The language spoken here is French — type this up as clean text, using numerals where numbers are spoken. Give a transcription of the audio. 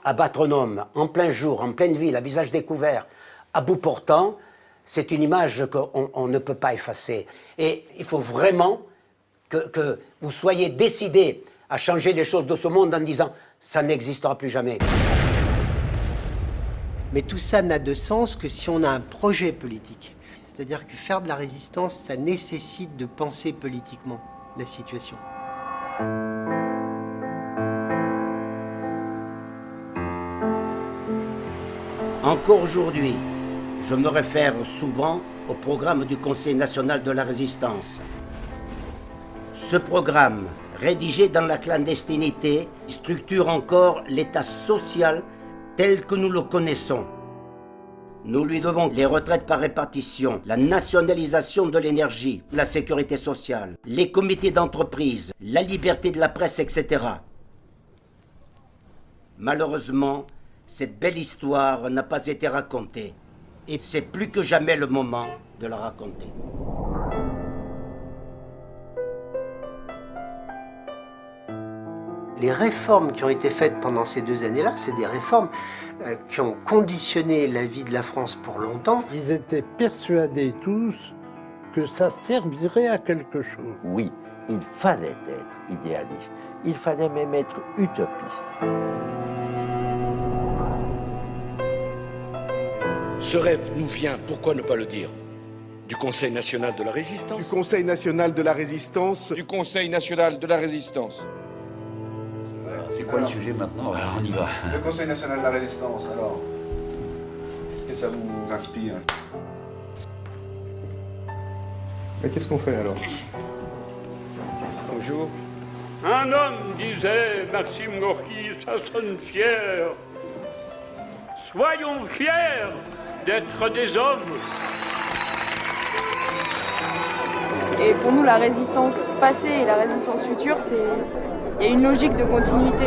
Abattre un homme en plein jour, en pleine ville, à visage découvert, à bout portant, c'est une image qu'on ne peut pas effacer. Et il faut vraiment que vous soyez décidés à changer les choses de ce monde en disant « ça n'existera plus jamais ». Mais tout ça n'a de sens que si on a un projet politique. C'est-à-dire que faire de la résistance, ça nécessite de penser politiquement la situation. Encore aujourd'hui, je me réfère souvent au programme du Conseil national de la résistance. Ce programme, rédigé dans la clandestinité, structure encore l'État social tel que nous le connaissons. Nous lui devons les retraites par répartition, la nationalisation de l'énergie, la sécurité sociale, les comités d'entreprise, la liberté de la presse, etc. Malheureusement, cette belle histoire n'a pas été racontée. Et c'est plus que jamais le moment de la raconter. Les réformes qui ont été faites pendant ces 2 années-là, c'est des réformes qui ont conditionné la vie de la France pour longtemps. Ils étaient persuadés tous que ça servirait à quelque chose. Oui, il fallait être idéaliste. Il fallait même être utopiste. Ce rêve nous vient, pourquoi ne pas le dire, du Conseil national de la résistance. Du Conseil national de la résistance. Du Conseil national de la résistance. C'est quoi le sujet maintenant? Alors on y va. Le Conseil national de la résistance, alors, qu'est-ce que ça vous inspire? Mais qu'est-ce qu'on fait alors? Bonjour. Un homme, disait Maxime Gorky, ça sonne fier. Soyons fiers d'être des hommes. Et pour nous, la résistance passée et la résistance future, il y a une logique de continuité.